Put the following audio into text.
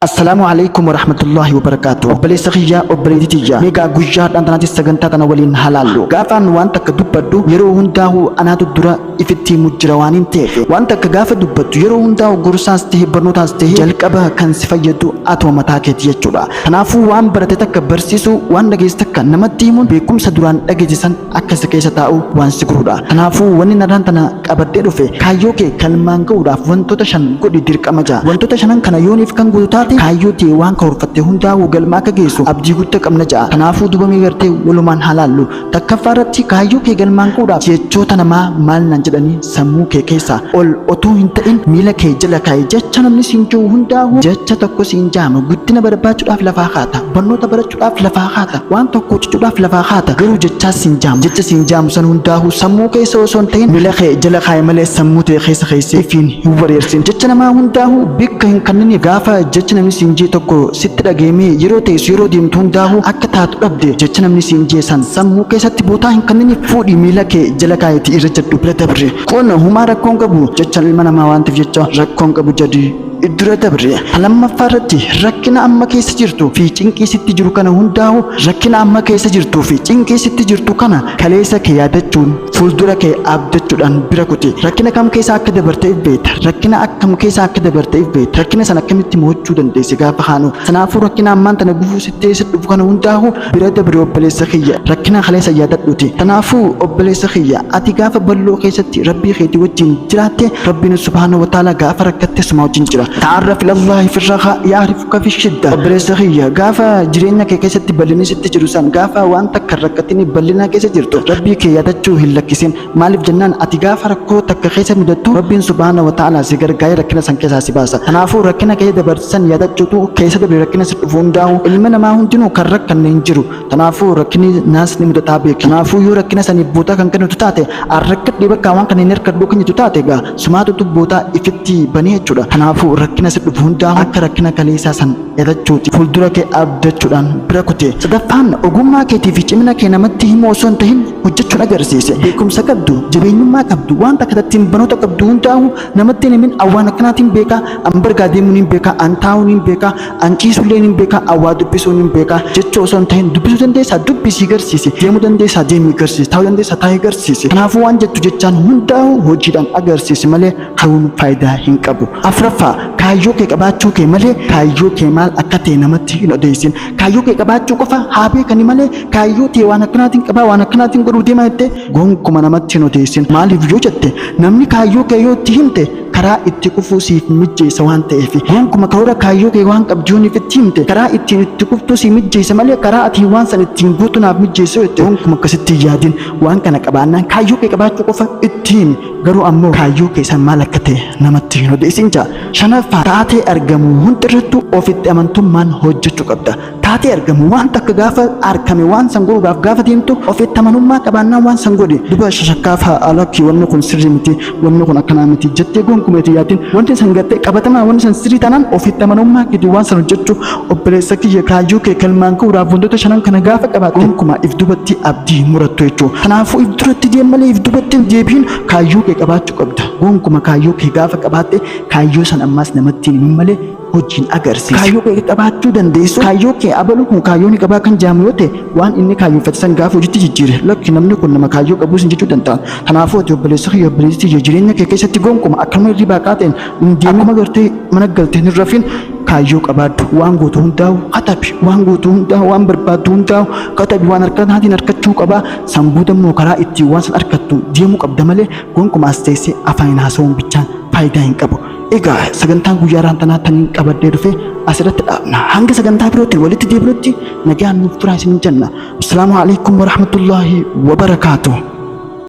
Assalamualaikum warahmatullahi wabarakatuh. Obboleessa kiyyaa obboleettii tiyyaa meegaa guyyaadhaan tanaatis sagantaa tana waliin halaallu gaafaan waan takka dubbadhu yeroo hundaa'u anaatu dura ifitti mujjira waan hin ta'eef waan takka gaafa dubbattu yeroo hundaa'u gorsaas ta'e barnootaas ta'e jalqaba kan si fayyadu atoo mataa keetii jechuudha. Kanaafuu waan barate takka barsiisu waan dhageesse takka namatti himuun beekumsa duraan dhageessisan akka si keessa taa'u waan si godhudha. Kanaafuu wanni narraan tana qabadhee dhufe kaayyoo kee galmaan ga'uudhaaf wantoota 5 godhi dirqama ja'a. Wantoota 5 kana yooniif kan gootu taate kaayyootii waan karoorfatte hundaa'u galmaa akka geessu abdii guddaa qabna ja'a. Kanaafuu dubamee gartee walumaan halaallu takkaffaa irratti kaayyoo kee galmaan ga'uudhaaf jechoota namaa maal nan jedhanii sammuu kee keessaa ol otoo hin ta'in miila kee jala kaa'e jecha namni siin jiru hundaa'u jecha tokko siin jaama guddina barbaachuudhaaf lafaa kaata barnoota barachuudhaaf lafaa kaata waan tokko hojjechuudhaaf lafaa kaata garuu jechaas siin jaamu jecha siin jaamu san hundaa'u sammuu keessa osoo hin ta'in miila kee jala kaa'e malee sammuu ta'e keessa keessee fiin hin wareersin jecha namaa hundaa'u bikka hin kannine gaafa jecha namni siin jee tokko sitti dhageemee yeroo teessu yeroo deemtu hundaa'u akka taatu dhabde jecha namni siin jee san sammuu keessatti bootaa hin kannine fuudhi miila kee jala kaa'eeti irra jedhu bira dabre kun humaa rakkoon qabu jecha ilma namaa waantiif jecha rakkoon qabu jedhi iddura dabre lammaffaa irratti rakkina amma keessa jirtu fi cinqii sitti jiru kana hundaa'u rakkina amma keessa jirtu fi cinqii sitti jirtu kana kaleessa kee yaadachuun fuuldura kee abdachuudhaan bira kuti rakkina kam keessa akka dabarteef beekta rakkina akkam keessa akka dabarteef beekta rakkina sana akkamitti mo'achuu dandeesse gaafa haanu sanaafuu rakkina ammaan tana gufuu sittee dhufu kana hundaa'u bira dabre obboleessa kiyya rakkina kaleessa yaadadhuti kanaafuu obboleessa kiyya ati gaafa balloo keessatti rabbii keetii wajjin jiraatte rabbiin subhaanahu wa ta'ala gaafa rakkatte suma wajjin jira. تعرف إلى الله في الرخاء يعرفك في الشدة. obboleessa kiyya gaafa jireenya kee keessatti bal'inni sitti jiru san gaafa waan takka rakkatini bal'ina keessa jirtu rabbii kee yaadachuu hin lakkisin maaliif jennaan ati gaafa rakkoo takka keessa mudattu rabbiin subhaanahu wa ta'ala si gargaaree rakkina san keessaa si baasa. Kanaafuu rakkina kee dabarsan yaadachuutu keessa dabre rakkina si dhufu hundaa'u ilmi namaa hundinuu kan rakkanne hin jiru. Kanaafuu rakkinni naas ni mudataa beeku. Kanaafuu yoo rakkina saniif bootaa kan kennitu taate arrakkadhee bakka waan kana hin hirkadhuu kan jettu taate egaa sumaatutu bootaa ifitti banee jechuudha. Kanaafuu rakkina si dhufu hundaa'u akka rakkina kaleessaa san yaadachuuti fuuldura kee abdachuudhaan bira kute. Sadaffaan ogummaa keetii fi cimina kee namatti himuu osoo hin ta'in hojjechuun agarsiise. Beekumsa qabdu jabeenyummaa qabdu waan takka tattiin barnoota qabdu hundaa'u namatti himin awwaan akkanaatiin beekaa an bargaa deemuun hin beekaa an taa'uun hin beekaa an ciisuullee hin beekaa awwaa dubbisuun hin beekaa jechuu osoo hin ta'in dubbisuu dandeessaa dubbisii garsiise deemuu dandeessaa deemii garsiise taa'uu dandeessaa taa'ee garsiise. Kanaafuu waan jettu jechaan hundaa'u hojiidhaan agarsiise malee hawuun faayidaa hin qabu. Afuraffaa kaayyoo kee qabaachuu kee malee kaayyoo kee maal akka ta'e namatti hin odeessin. Kaayyoo kee qabaachuu qofa haa beekani malee kaayyoo ta'e waan akkanaatiin qabaa waan akkanaatiin godhuu deemaa jettee gonkumaa namatti hin odeessin. Maaliif yoo jette namni kaayyoo kee yoo itti himte karaa itti kufuu siif mijjeessa waan ta'eef gonkuma karoora kaayyoo kee waan qabduun itti himte karaa ittiin itti kuftuu si mijjeessa malee karaa ati waan san ittiin guutuu naaf mijjeessu jette gonkuma akkasitti yaadin waan kana qabaannaan kaayyoo kee qabaachuu qofa itti himi garuu ammoo kaayyoo kee san maal akka ta'e namatti hin odeessin jaa. Shanaffaa taatee argamu hundirrattuu ofitti amantummaan hojjechuu qabda. Taatee argamu waan takka gaafa argame waan san godhuudhaaf gaafa deemtu ofitti amanummaa qabaannaan waan san godhi duba shashakkaaf alakki wanni kun sirrii miti wanni kun akkanaa miti jettee gonkumaa itti yaadin wanti san gartee qabatamaa wanni san sirrii taanaan ofitti amanummaa gidi waan san hojjechuu obboleessa kiyya kaayyoo kee galmaan ga'uudhaaf wantoota 5 kana gaafa qabaatte gonkumaa if dubatti abdii murattu jechuudha. Kanaafuu if duratti deem malee if dubatti deebiin kaayyoo kee qabaachuu qabda. Gonkumaa kaayyoo kee gaafa qabaatte kaayyoo san ammaas namatti hin malee hojiin agarsiisa. Kaayyoo kee qabaachuu dandeessu kaayyoo kee abalu kun kaayyoo ni qabaa kan jaamu yoo ta'e waan inni kaayyoofate san gaafa hojiitti jijjiire lakki namni kun nama kaayyoo qabu sin jechuu danda'a. Kanaafuu ati obboleessa kiyya obboleettii jireenya kee keessatti gonkuma akkuma irri baaqaa ta'een deemuma gartee mana galtee hin rafin kaayyoo qabaadhu waan gootu hundaa'u katabi waan gootu hundaa'u waan barbaaddu hundaa'u katabi waan harkataatiin harkachuu qabaa sanbuuta immoo karaa ittiin waan san harkattu deemuu qabda malee gonkumaas teessee afaan haasa'uun bichaan faayidaa hin qabu. Egaa sagantaan guyyaa raantanaa taniin qabadhee dhufe asirratti dhaabna hanga sagantaa birootti walitti deebinutti nagaan nuuf turaa isin jenna. Assalaamu alaikum warahmatullaahi wabarakaatuh.